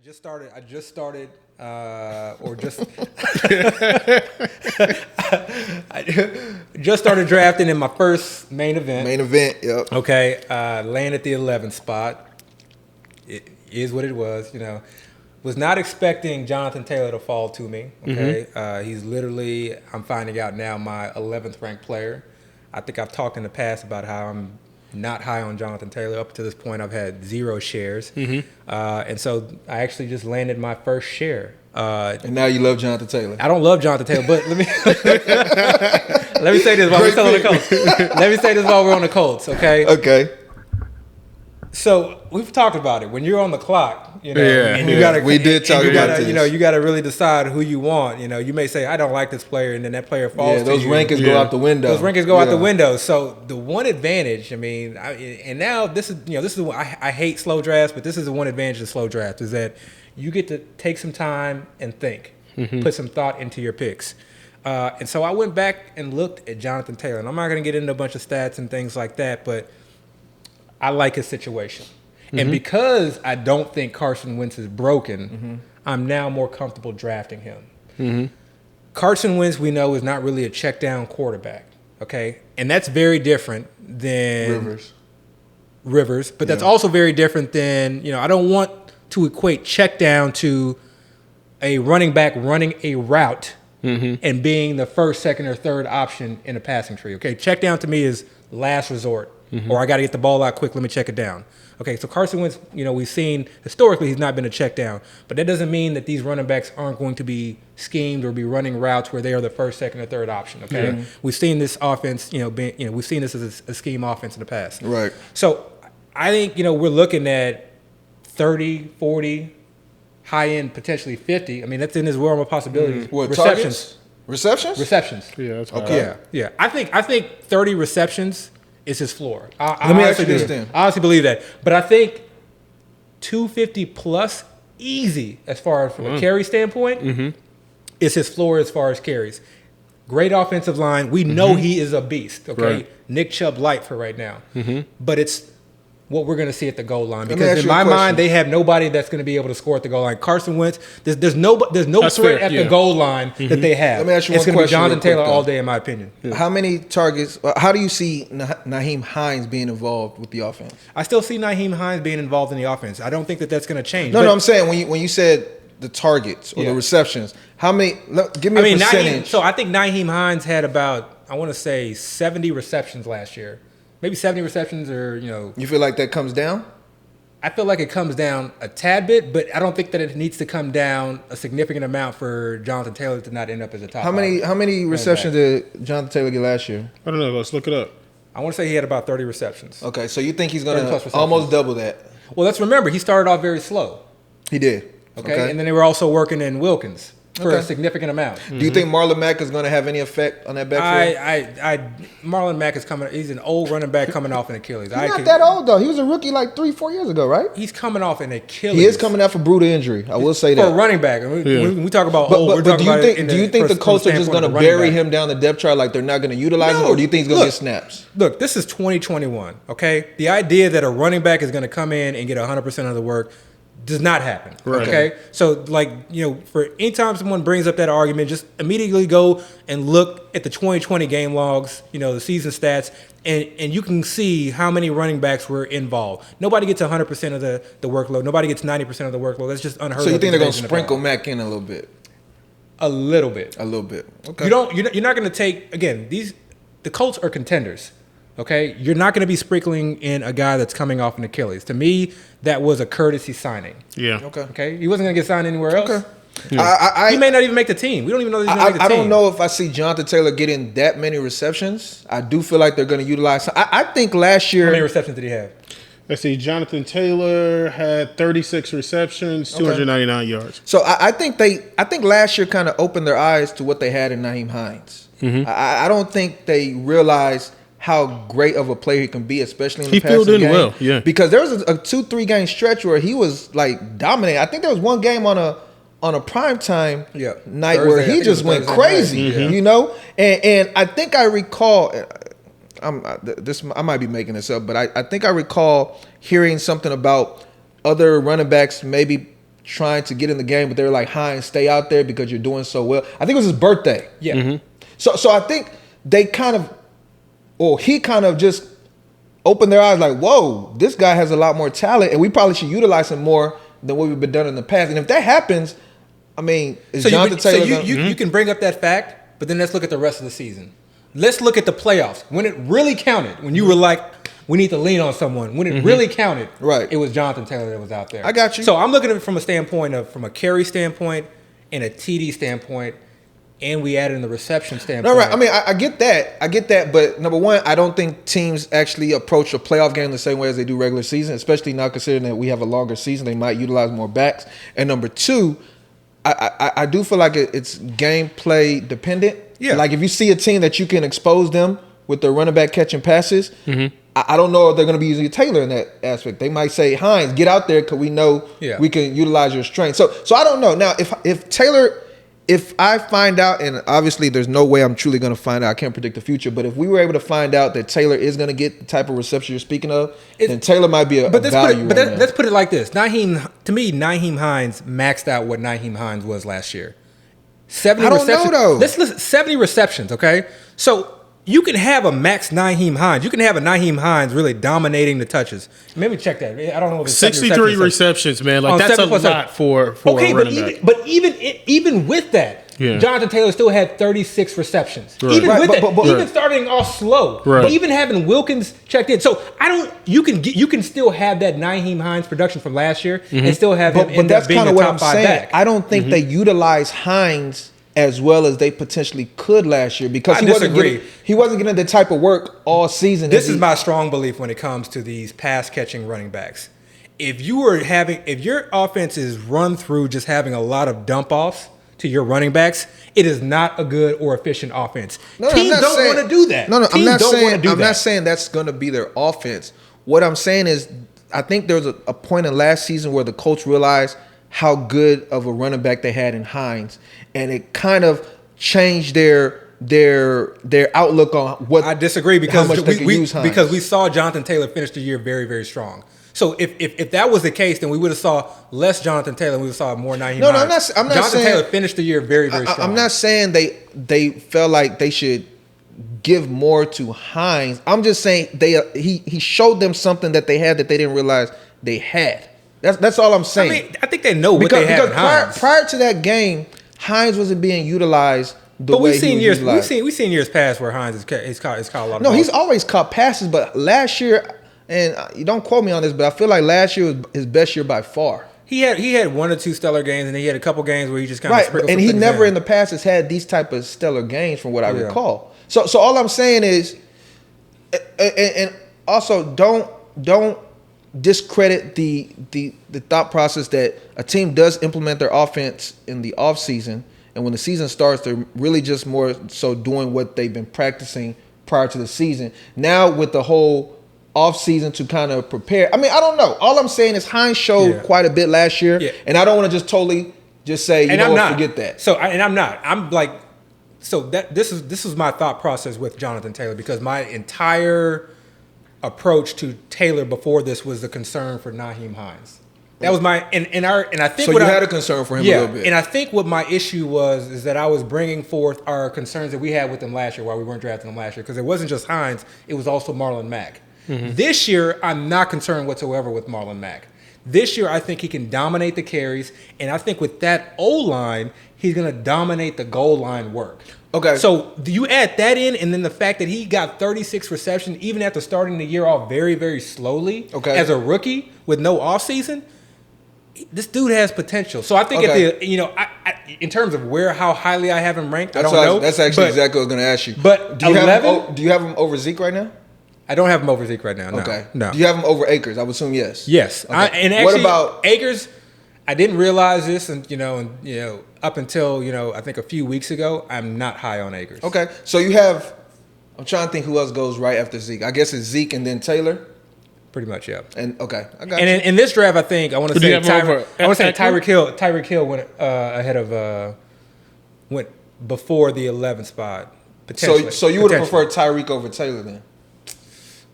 I just started, or just I just started drafting in my first main event. Main event, yep. Okay, laying at the 11th spot. It is what it was, you know. Was not expecting Jonathan Taylor to fall to me. Okay, he's literally, I'm finding out now, my 11th ranked player. I think I've talked in the past about how I'm not high on Jonathan Taylor. Up to this point, I've had 0 shares. And so I actually just landed my first share. And now you love Jonathan Taylor. I don't love Jonathan Taylor, but let me say this while we're still on the Colts. Let me say this while we're on the Colts, okay? Okay. So we've talked about it. When you're on the clock, you know, Yeah, and you gotta, we did talk about this. this. You know, you got to really decide who you want. You know, you may say, I don't like this player, and then that player falls Yeah, those to you. rankings go out the window. Those rankings go out the window. So the one advantage, I mean, and now this is I hate slow drafts, but this is the one advantage of slow drafts is that you get to take some time and think, put some thought into your picks. And so I went back and looked at Jonathan Taylor, and I'm not going to get into a bunch of stats and things like that, but I like his situation. And because I don't think Carson Wentz is broken, I'm now more comfortable drafting him. Carson Wentz, we know, is not really a check down quarterback. Okay, and that's very different than Rivers, but that's also very different than, you know, I don't want to equate check down to a running back running a route and being the first, second, or third option in a passing tree. Okay, check down to me is last resort, or I got to get the ball out quick. Let me check it down. Okay, so Carson Wentz, you know, we've seen historically he's not been a check down, but that doesn't mean that these running backs aren't going to be schemed or be running routes where they are the first, second, or third option. Okay, we've seen this offense, we've seen this as a scheme offense in the past. Right. So I think, you know, we're looking at 30, 40, high end potentially 50. I mean, that's in his realm of possibilities. What, receptions? Targets? Receptions. Yeah, that's Okay. Yeah. I think 30 receptions is his floor. Let me ask you this then. I honestly believe that. But I think 250 plus easy as far as from a carry standpoint is his floor as far as carries. Great offensive line. We know he is a beast, okay? Right. Nick Chubb light for right now. But it's what we're going to see at the goal line. me Because ask in you a my question. mind, they have nobody that's going to be able to score at the goal line. Carson Wentz, there's no That's threat fair, at yeah. the goal line that they have. Let me ask you it's one going to be question real Jonathan quick, Taylor though. all day, in my opinion. How many targets? How do you see Nyheim Hines being involved with the offense? I still see Nyheim Hines being involved in the offense. I don't think that that's going to change. No, I'm saying when you said the targets or the receptions, how many? Give me a percentage. So I think Nyheim Hines had about, I want to say 70 receptions last year. Maybe 70 receptions or, you know. You feel like that comes down? I feel like it comes down a tad bit, but I don't think that it needs to come down a significant amount for Jonathan Taylor to not end up as a top. How many receptions did Jonathan Taylor get last year? I don't know. Let's look it up. I want to say he had about 30 receptions. Okay, so you think he's 30 plus gonna receptions. almost double that? Well, let's remember, he started off very slow. He did. Okay. And then they were also working in Wilkins for Okay. a significant amount. Do you think Marlon Mack is going to have any effect on that backfield? Marlon Mack is coming. He's an old running back coming off an Achilles. He's not that old though. He was a rookie like 3-4 years ago, right? He's coming off an Achilles. He is coming out for brutal injury. I will say for that. a running back. When we talk about old, we're But talking do you about think it in do you think the from Colts are just standpoint going to of running bury back. him down the depth chart like they're not going to utilize him, or do you think he's going to get snaps? Look, this is 2021. Okay, the idea that a running back is going to come in and get 100% of the work does not happen. Right. Okay, so like, you know, for anytime someone brings up that argument, just immediately go and look at the 2020 game logs, you know, the season stats, and you can see how many running backs were involved. Nobody gets 100% of the workload. Nobody gets 90% of the workload. That's just unheard of. So you think they're going to in the sprinkle NFL. Mack in a little bit? A little bit. A little bit. Okay. You're not going to take, again, the Colts are contenders. Okay, you're not going to be sprinkling in a guy that's coming off an Achilles. To me, that was a courtesy signing. Yeah. Okay, he wasn't going to get signed anywhere else. Okay. Yeah. He may not even make the team. We don't even know that he's going to make the I team. don't know if I see Jonathan Taylor getting that many receptions. I do feel like they're going to utilize. I think last year. How many receptions did he have? Let's see. Jonathan Taylor had 36 receptions, 299 yards. So I think last year kind of opened their eyes to what they had in Nyheim Hines. I don't think they realized how great of a player he can be, especially in the passing game. He filled in well, yeah. Because there was a 2-3 game stretch where he was like dominating. I think there was one game on a primetime night Thursday, where he just went crazy, you know. And I think I recall. I might be making this up, but I think I recall hearing something about other running backs maybe trying to get in the game, but they were like, Hines, stay out there because you're doing so well. I think it was his birthday. Yeah. So I think they kind of, or he kind of just opened their eyes like, whoa, this guy has a lot more talent, and we probably should utilize him more than what we've been done in the past. And if that happens, I mean, is Jonathan Taylor you can bring up that fact, but then let's look at the rest of the season. Let's look at the playoffs. When it really counted, when you were like, we need to lean on someone. When it really counted, right, it was Jonathan Taylor that was out there. I got you. So I'm looking at it from a standpoint of, from a carry standpoint and a TD standpoint, and we added in the reception standpoint. No, right. I mean, I get that. But number one, I don't think teams actually approach a playoff game the same way as they do regular season, especially now considering that we have a longer season. They might utilize more backs. And number two, I do feel like it's gameplay dependent. Yeah. Like if you see a team that you can expose them with their running back catching passes, I don't know if they're going to be using Taylor in that aspect. They might say, Hines, get out there because we know we can utilize your strength. So I don't know. Now, if Taylor, if I find out, and obviously there's no way I'm truly going to find out, I can't predict the future, but if we were able to find out that Taylor is going to get the type of reception you're speaking of, then Taylor might be a value. Let's put it like this. Nyheim Hines maxed out what Nyheim Hines was last year. 70 I don't receptions. know, though. Let's listen, 70 receptions, okay? So you can have a max Nyheim Hines. You can have a Nyheim Hines really dominating the touches. Maybe check that. I don't know if it's 63 receptions, man. Like that's a lot for a running back. But even with that, Jonathan Taylor still had 36 receptions. Right. Even with that, even starting off slow, even having Wilkins checked in. So you can still have that Nyheim Hines production from last year and still have him end up being a top five back. I don't think they utilize Hines as well as they potentially could last year because he wasn't getting the type of work all season. This is my strong belief when it comes to these pass catching running backs. If your offense is run through just having a lot of dump offs to your running backs, it is not a good or efficient offense. Teams don't want to do that. I'm not saying that's going to be their offense. What I'm saying is, I think there was a point in last season where the coach realized how good of a running back they had in Hines, and it kind of changed their outlook on what. I disagree because how much they could use Hines. Because we saw Jonathan Taylor finish the year very, very strong. So if that was the case, then we would have saw less Jonathan Taylor. We would have saw more Nyheim Hines. I'm not Jonathan saying, Taylor finished the year very, very strong. I'm not saying they felt like they should give more to Hines. I'm just saying he showed them something that they had that they didn't realize they had. That's all I'm saying. I mean, I think they know what they have in Hines. Prior to that game, Hines wasn't being utilized the way he was utilized. We've seen years past where Hines has caught a lot of balls. He's always caught passes, but last year, and you don't quote me on this, but I feel like last year was his best year by far. He had one or two stellar games, and then he had a couple games where he just kind of sprinkled and he never in the past has had these type of stellar games from what I recall. So all I'm saying is, and also don't discredit the thought process that a team does implement their offense in the offseason, and when the season starts, they're really just more so doing what they've been practicing prior to the season. Now with the whole offseason to kind of prepare. I mean, I don't know. All I'm saying is Hines showed quite a bit last year, and I don't want to just totally just say, forget that. I'm not. I'm like, this is my thought process with Jonathan Taylor, because my entire approach to Taylor before this was the concern for Nyheim Hines. That was my and I think so. You had a concern for him a little bit, and I think what my issue was is that I was bringing forth our concerns that we had with him last year, why we weren't drafting him last year, because it wasn't just Hines, it was also Marlon Mack. This year, I'm not concerned whatsoever with Marlon Mack. This year, I think he can dominate the carries, and I think with that O-line, he's going to dominate the goal line work. Okay. So do you add that in, and then the fact that he got 36 receptions, even after starting the year off very, very slowly as a rookie with no offseason, this dude has potential. So I think in terms of how highly I have him ranked, I don't know. That's actually exactly what I was going to ask you. But do you have him over Zeke right now? I don't have him over Zeke right now. No. Okay. No. Do you have him over Akers? I would assume yes. Yes. Okay. And actually, what about Akers? I didn't realize this, and up until I think a few weeks ago, I'm not high on Akers. Okay. So you have. I'm trying to think who else goes right after Zeke. I guess it's Zeke and then Taylor. Pretty much, yeah. And okay, I got you. And in this draft, I think I want to say Tyreek Hill. Tyreek Hill went ahead of went before the 11th spot. So you would have preferred Tyreek over Taylor then?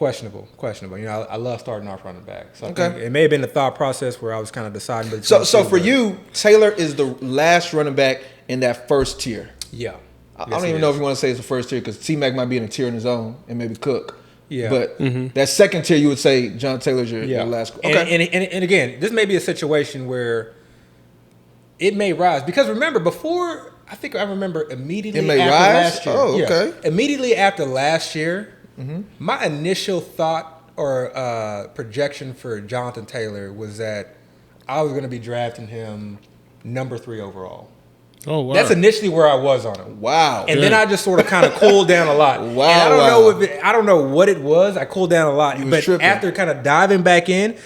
questionable. You know, I love starting off running back. So I Okay. think it may have been the thought process where I was kind of deciding. But So for you, Taylor is the last running back in that first tier. yeah. I don't even know if you want to say it's the first tier because T-Mac might be in a tier in his own and maybe Cook. Yeah. But that second tier, you would say John Taylor's your last. Okay. And again, this may be a situation where it may rise because remember before. I think I remember immediately after last year. Oh, okay. Immediately after last year, my initial thought or projection for Jonathan Taylor was that I was going to be drafting him number 3 overall. Oh, wow. That's initially where I was on him. Wow. And then I just sort of kind of cooled down a lot. Wow. And I don't know if I don't know what it was. I cooled down a lot. You was But tripping. after kind of diving back in,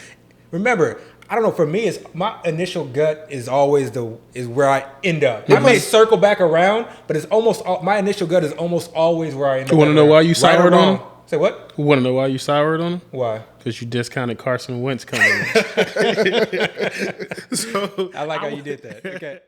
remember, I don't know. For me, it's my initial gut is always where I end up. I may circle back around, but it's almost my initial gut is almost always where I end up. You want to know why you soured on him? Say what? You want to know why you soured on him? Why? Because you discounted Carson Wentz coming in. I like how you did that. Okay.